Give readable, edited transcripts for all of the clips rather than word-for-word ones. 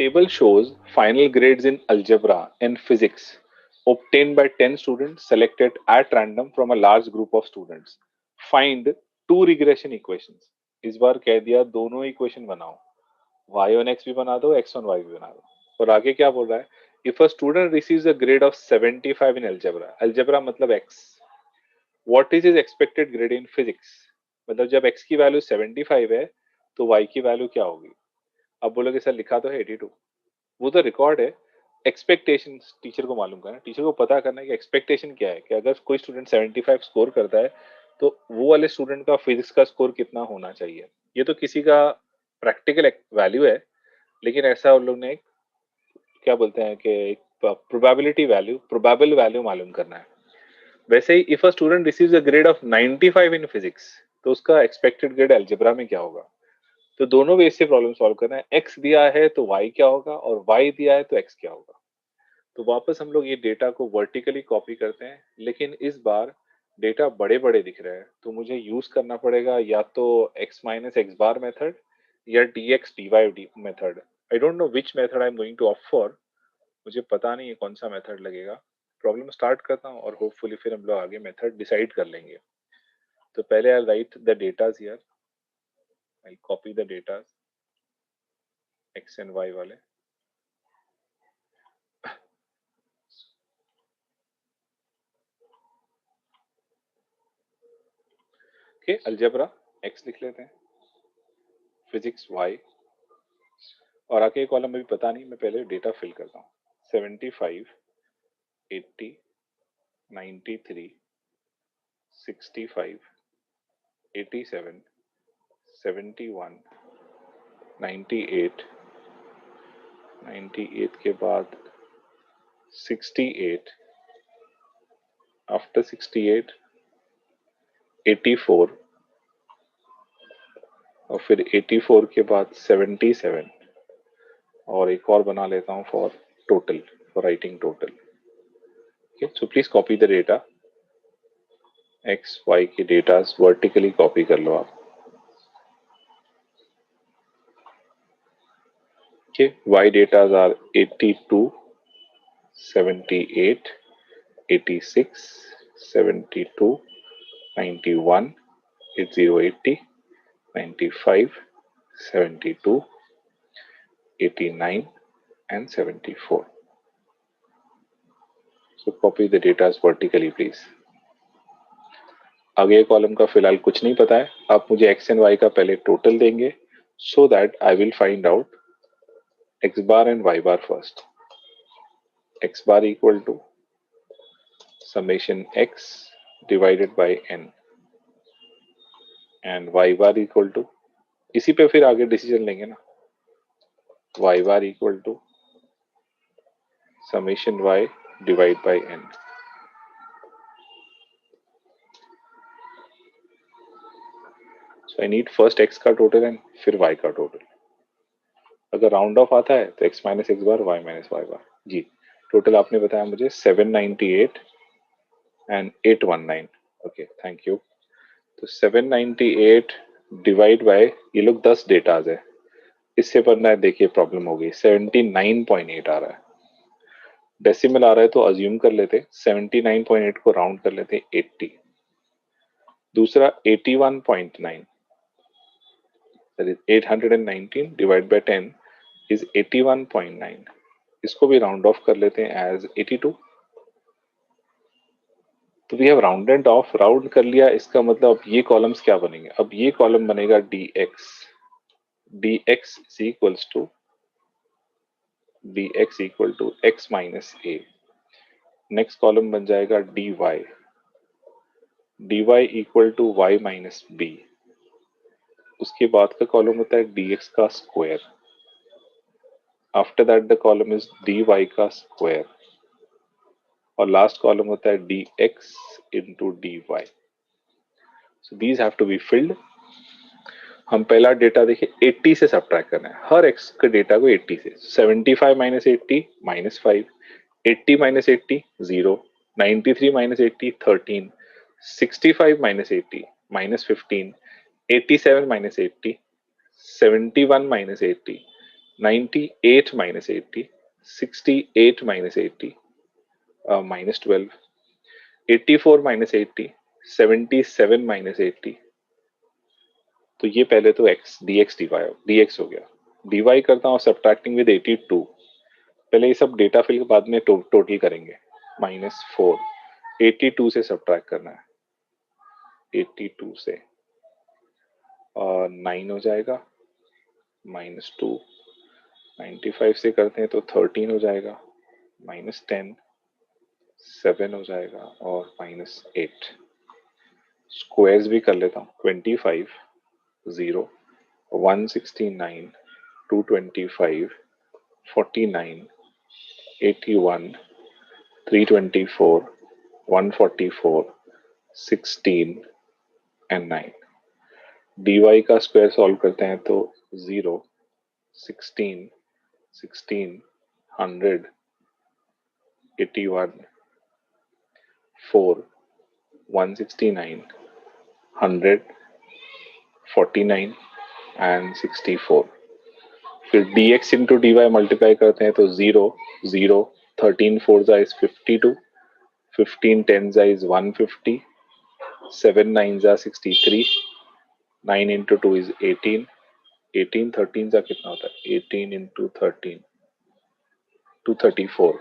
table shows final grades in algebra and physics obtained by 10 students selected at random from a large group of students. Find two regression equations. इस बार कह दिया दोनों equation बनाओ, y on x भी बना दो, x on y भी बना दो. और आगे क्या बोल रहा है? If a student receives a grade of 75 in algebra, algebra मतलब x, what is his expected grade in physics? मतलब जब x की वैल्यू 75 है तो y की वैल्यू क्या होगी? अब बोलोगे सर लिखा तो है 82, वो तो रिकॉर्ड है. एक्सपेक्टेशन टीचर को मालूम करना, टीचर को पता करना है कि एक्सपेक्टेशन क्या है, कि अगर कोई स्टूडेंट 75 स्कोर करता है तो वो वाले स्टूडेंट का फिजिक्स का स्कोर कितना होना चाहिए. ये तो किसी का प्रैक्टिकल वैल्यू है, लेकिन ऐसा उन लोग ने क्या बोलते हैं कि एक प्रोबेबिलिटी वैल्यू, प्रोबेबल वैल्यू मालूम करना है. वैसे ही if a student receives a grade of 95 in physics, तो उसका एक्सपेक्टेड ग्रेड अलजेब्रा में क्या होगा. तो दोनों वे से प्रॉब्लम सॉल्व करना है. एक्स दिया है तो वाई क्या होगा, और वाई दिया है तो एक्स क्या होगा. तो वापस हम लोग ये डेटा को वर्टिकली कॉपी करते हैं, लेकिन इस बार डेटा बड़े बड़े दिख रहे हैं, तो मुझे यूज करना पड़ेगा या तो x minus x bar method या dx dy method. I don't know which method I am going to opt for. मुझे पता नहीं है कौन सा मेथड लगेगा. प्रॉब्लम स्टार्ट करता हूँ और होपफुली फिर हम लोग आगे मेथड डिसाइड कर लेंगे. तो पहले I write the datas here, I copy the datas x and y वाले. ओके, अलजेब्रा x लिख लेते हैं, फिजिक्स y, और आगे कॉलम में भी पता नहीं, मैं पहले डेटा फिल करता हूँ. 75, 80, 93, 65, 87, 71, 98, 98 के बाद 68, आफ्टर 68 84, और फिर 84 के बाद 77, और एक और बना लेता हूँ for total, for writing total. Okay, so please copy the data. X y की डेटा वर्टिकली कॉपी कर लो आप. Okay, y datas are 82, 78, 86, 72, 91, 80, 80, 95, 72, 89 and 74. So copy the data vertically please. आगे कॉलम का फिलहाल कुछ नहीं पता है, आप मुझे x एंड y का पहले टोटल देंगे, so that I will find out x bar and y bar first. x bar equal to summation x divided by n and y bar equal to, इसी पे फिर आगे डिसीजन लेंगे ना, y bar equal to summation y divide by n. So I need first x का total and फिर y का total. अगर राउंड ऑफ आता है तो x माइनस एक्स बार y माइनस वाई बार. जी, टोटल आपने बताया मुझे 798 एंड 819. Okay, thank you. तो 798 डिवाइड बाय, ये लोग 10 डेटाज है, इससे पढ़ना है. देखिए प्रॉब्लम हो गई, 79.8 आ रहा है, डेसिमल आ रहा है तो अज्यूम कर लेते 79.8 को राउंड कर लेते 80. दूसरा 81.9, that is 819 divide by 10 is 81.9. इसको भी राउंड ऑफ कर लेते हैं एज 82. तो we have rounded off, round कर लिया. इसका मतलब अब ये कॉलम्स क्या बनेंगे, अब ये कॉलम बनेगा dx, dx is equals to dx equal to x minus a. Next column बन जाएगा dy, dy equal to y minus b. उसके बाद का कॉलम होता है dx का square. After that the column is dy का स्क्वायर, और लास्ट कॉलम होता है dx into dy. So these have to be filled. हम पहला डेटा देखिए 80 से सब्ट्रैक्ट करना है, हर x के डेटा को 80 से. 75 minus 80 minus 5, 80 minus 80 0, 93 minus 80 13, 65 minus 80 minus 15, 87 minus 80, 71 minus 80, 98 minus 80, 68 minus 80, minus 12, 84 minus 80, 77 minus 80. तो ये पहले तो x dx dx हो गया. dy करता हूँ सब्ट्रैक्टिंग विद 82. पहले ये सब डेटा फिल के बाद में टोटल करेंगे. -4, 82 से सब्ट्रैक्ट करना है. 82 से 9 हो जाएगा. -2, 95 से करते हैं तो 13 हो जाएगा. -10, 7 हो जाएगा और -8. स्क्वायर्स भी कर लेता हूँ. 25, 0, 169, 225, 49, 81, 324, 144, 16 एंड 9. dy का स्क्वायर सॉल्व करते हैं तो 0, 16, 16, 100, 81, 4, 169, 100, 49 एंड 64. फिर dx इंटू dy मल्टीप्लाई करते हैं तो 0, 0, 13 4 इज 52, 15 10 इज 150, 7 9 63, 9 इंटू 2 इज 18, 18 13 का कितना होता है? 18 into 13, 234,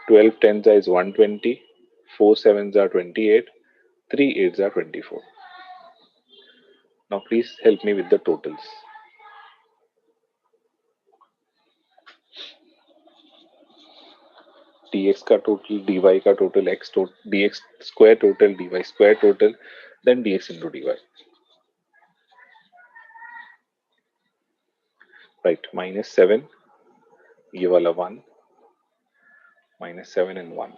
12 10 is 120, 4 7s are 28, 3 8s are 24. Now please help me with the totals. dx का total, dy का total, x total, dx square total, dy square total, then dx into dy. Right, -7, ये वाला 1, -7 and 1.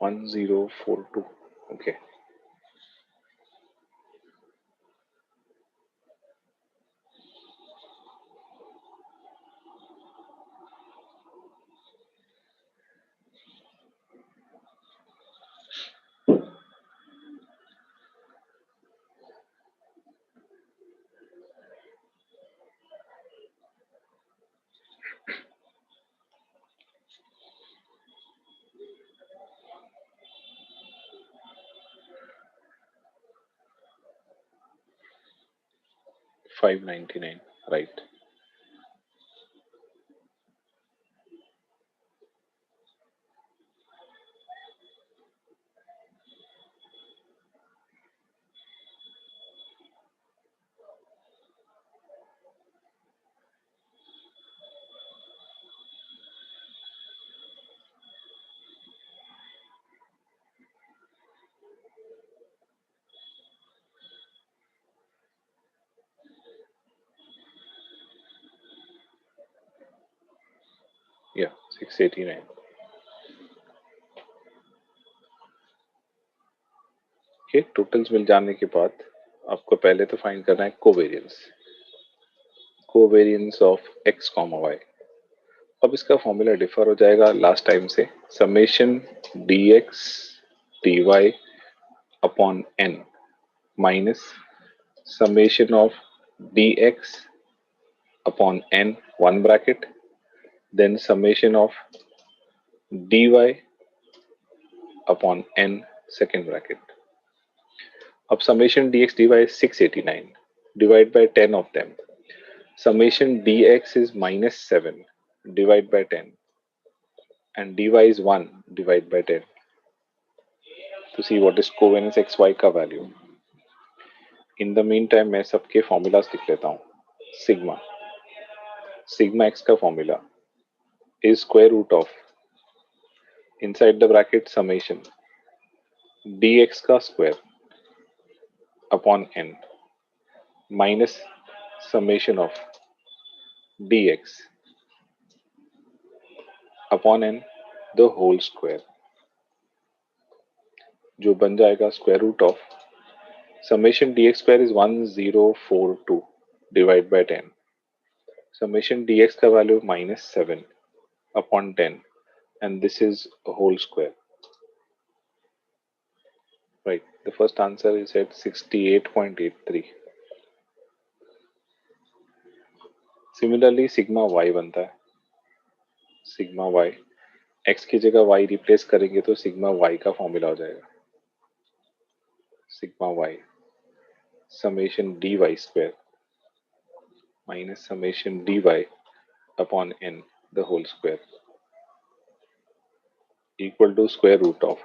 1042. Okay. $599, right. Yeah, 689. ये totals मिल जाने के बाद आपको पहले तो फाइंड करना है कोवेरियंस ऑफ x, y. अब इसका फॉर्मूला डिफर हो जाएगा लास्ट टाइम से. Summation dx dy upon n minus summation of dx upon n, one bracket, then summation of dy upon n, second bracket. अब summation dx dy is 689. Divide by 10 of them. Summation dx is -7. Divide by 10. And dy is 1. Divide by 10. To see what is covariance xy का value. In the meantime, मैं सबके formulas लिख लेता हूँ. Sigma. Sigma x का formula is square root of, inside the bracket, summation dx का square upon n minus summation of dx upon n the whole square, जो बन जाएगा square root of summation dx square is 1042 divided by 10. Summation dx का value minus 7 upon 10 and this is a whole square. Right, the first answer is at 68.83. Similarly, sigma y बनता है sigma y x की जगह y replace करेंगे तो sigma y का formula हो जाएगा sigma y summation dy square minus summation dy upon n the whole square equal to square root of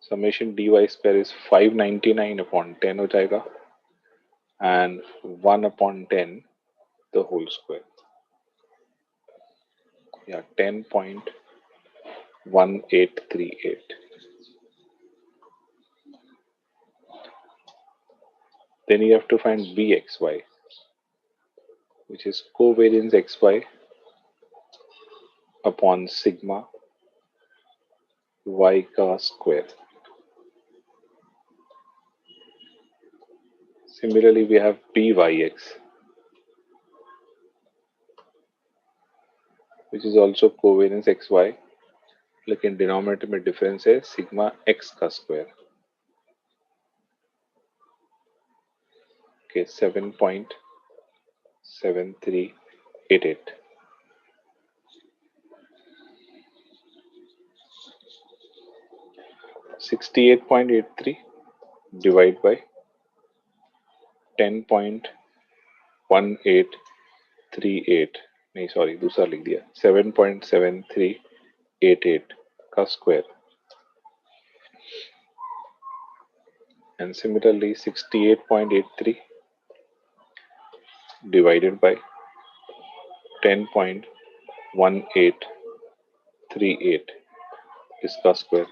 summation dy square is 599 upon 10 हो जाएगा and 1 upon 10 the whole square. Yeah, 10.1838. Then you have to find bxy, which is covariance xy upon sigma y का square. Similarly, we have byx, which is also covariance xy, लेकिन denominator में difference है sigma x का square. Okay, 7.7388. $68.83 divided by 10.1838. नहीं sorry दूसरा लिख दिया 7.7388 का square and similarly 68.83 divided by 10.1838 इसका स्क्वायर.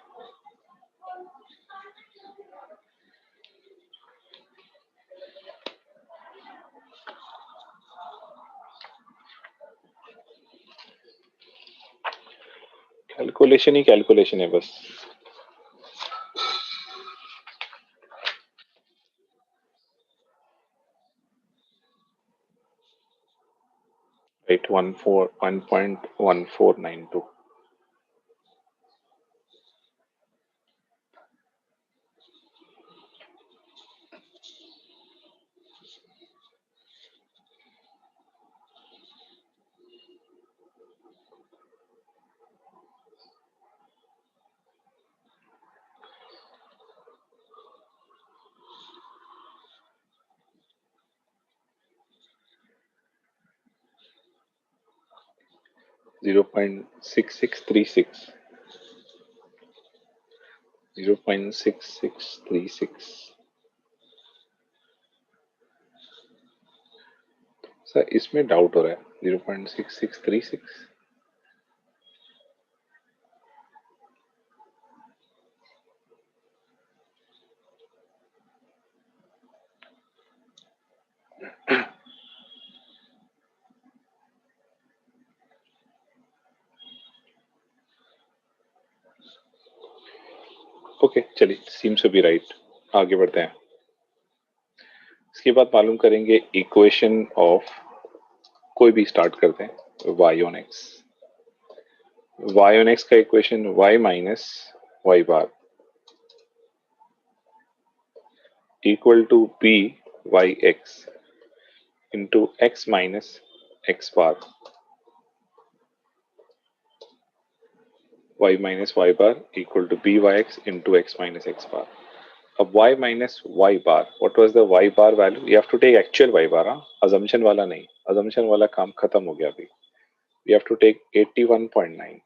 कैलकुलेशन ही कैलकुलेशन है बस. Right, 1.1492. Zero point six six three six. 0.6636. Sir इसमें डाउट हो रहा है 0.6636. ओके चलिए, सीम्स टू बी राइट. आगे बढ़ते हैं. इसके बाद मालूम करेंगे इक्वेशन ऑफ, कोई भी स्टार्ट करते हैं, y on x. y on x का equation y minus y bar equal to b y x into x minus x bar y minus y bar equal to byx into x minus x bar. अब y minus y bar, what was the y bar value? You have to take actual y bar, assumption वाला नहीं. assumption वाला काम खत्म हो गया अभी. We have to take 81.9.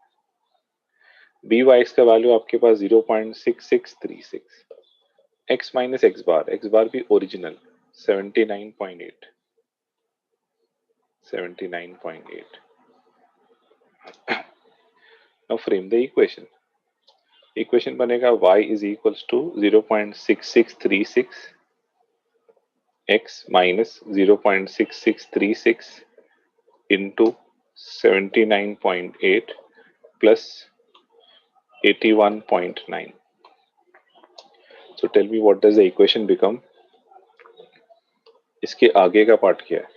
byx का वैल्यू आपके पास 0.6636. x minus x bar भी original 79.8. 79.8. Now frame the equation. Equation बनेगा y is equals to 0.6636 x minus 0.6636 into 79.8 plus 81.9. So tell me what does the equation become? इसके आगे का part क्या है?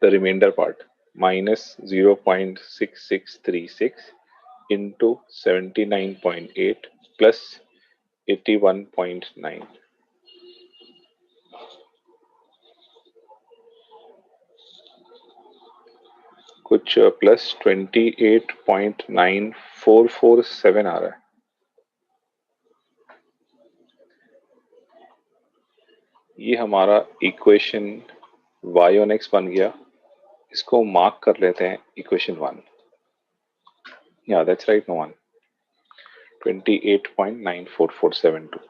The remainder part minus 0.6636 into 79.8 plus 81.9. कुछ plus 28.9447 आ रहा है. ये हमारा इक्वेशन y on x बन गया. इसको मार्क कर लेते हैं equation 1. Yeah, that's right, no one. 28.94472.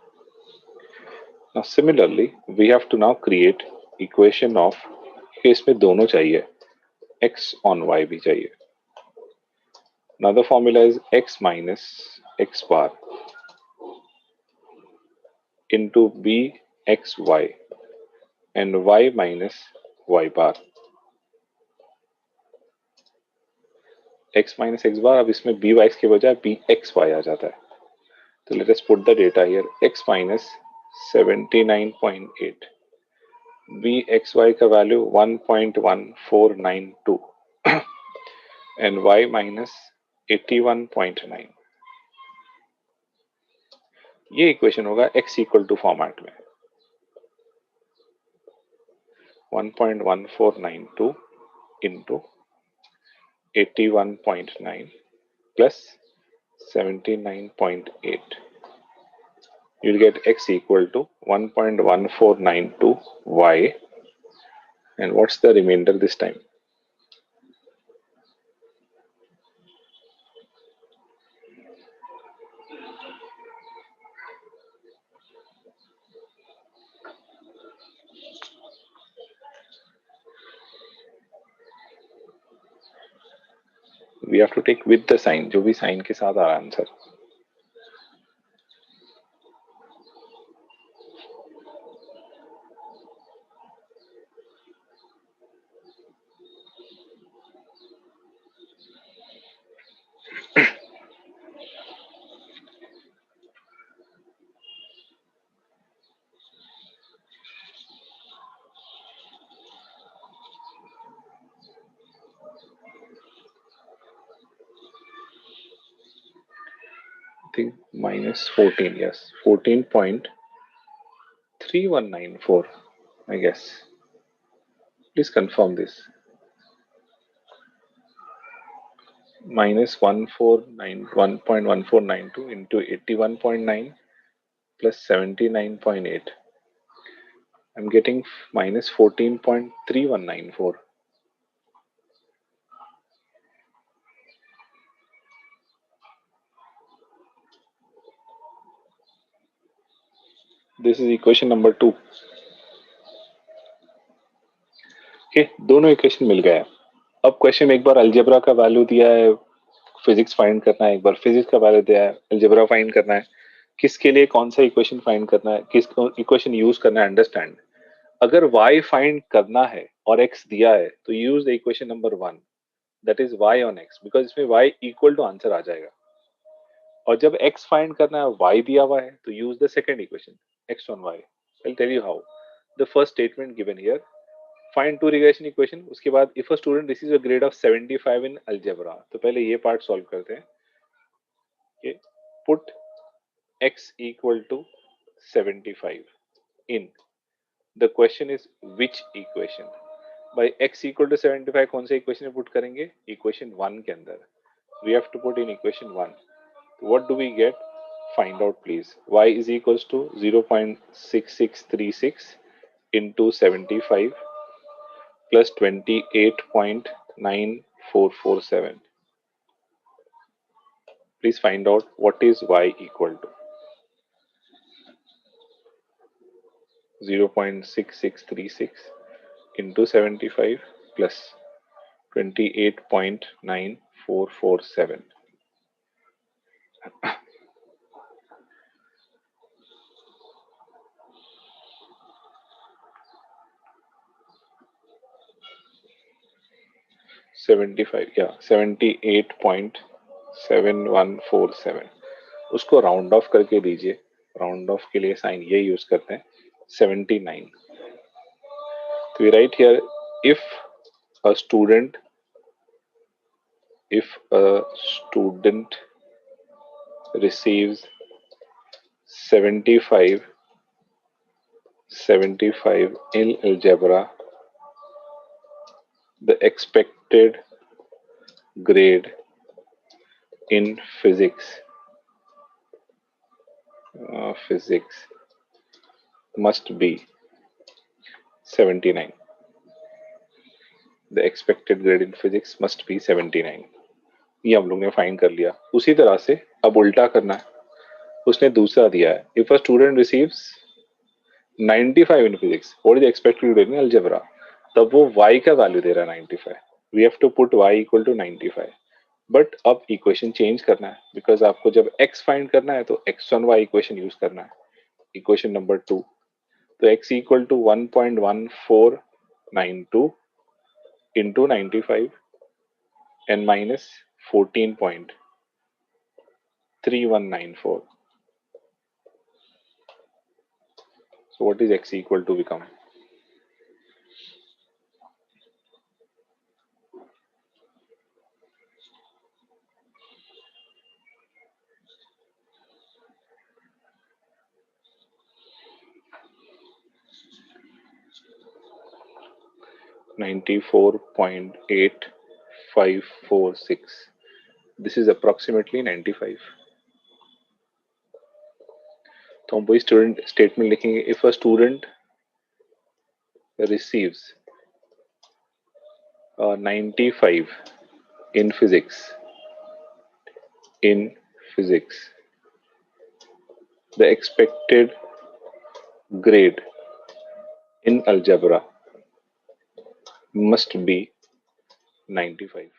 Now similarly, we have to now create equation of, इसमें दोनों चाहिए, x on y भी चाहिए. Now the formula is x minus x bar into bxy and y minus y bar. x minus x bar, अब इसमें by के बजाय bxy आ जाता है. तो let us put the data here. x minus 79.8, bxy का वैल्यू 1.1492 and y minus 81.9. ये equation होगा x इक्वल टू फॉर्मेट में 1.1492 into 81.9 plus 79.8. You'll get x equal to 1.1492 y, and what's the remainder this time? We have to take with the sign, जो भी sign के साथ आ रहा है answer. I think minus 14, yes, 14.3194, I guess. Please confirm this. Minus 1.1492 into 81.9 plus 79.8. I'm getting minus 14.3194. This is equation number 2. Okay, दोनों equation मिल गया है. अब क्वेश्चन में एक बार अलजेब्रा का वैल्यू दिया है, फिजिक्स फाइंड करना है, एक बार फिजिक्स का वैल्यू दिया है, अलजेब्रा फाइंड करना है. किसके लिए कौन सा इक्वेशन फाइंड करना है, किस इक्वेशन यूज करना है, अंडरस्टैंड. अगर y फाइंड करना है और x दिया है तो use the equation number 1, that is y on x, because इसमें y इक्वल टू आंसर आ जाएगा. और जब x फाइंड करना है, y दिया हुआ है, तो use the second equation x on y. I will tell you how. The first statement given here, find two regression equation. उसके बाद if a student receives a grade of 75 in algebra, तो पहले ये part solve करते हैं. ये put x equal to 75 in, the question is which equation. By x equal to 75 कौन से इक्वेशन में पुट करेंगे? इक्वेशन 1 के अंदर. We have to put in equation 1. What do we get? Find out please. y is equals to 0.6636 into 75 plus 28.9447. Please find out what is y equal to. 0.6636 into 75 plus 28.9447. 75 या 78.7147, उसको round of करके दीजिए। Round of के लिए sign ये use करते हैं 79। तो we write here if a student receives 75 in algebra, the expected grade in physics must be 79. The expected grade in physics must be 79. ये हम लोग ने फाइंड कर लिया। उसी तरह से अब उल्टा करना है। उसने दूसरा दिया है, if a student receives 95 in physics, what is the expected grade in algebra? तब वो y का वैल्यू दे रहा है 95। We have to put y equal to 95। But अब इक्वेशन चेंज करना है, बिकॉज आपको जब x फाइंड करना है तो x1y इक्वेशन यूज करना है। इक्वेशन नंबर 2, तो x equal to 1.1492 into 95 and minus 14.3194. So what is x equal to become? $94.8546. This is approximately 95. तो हम वही स्टूडेंट स्टेटमेंट लिखेंगे, if a student receives 95 in physics, the expected grade in algebra must be 95.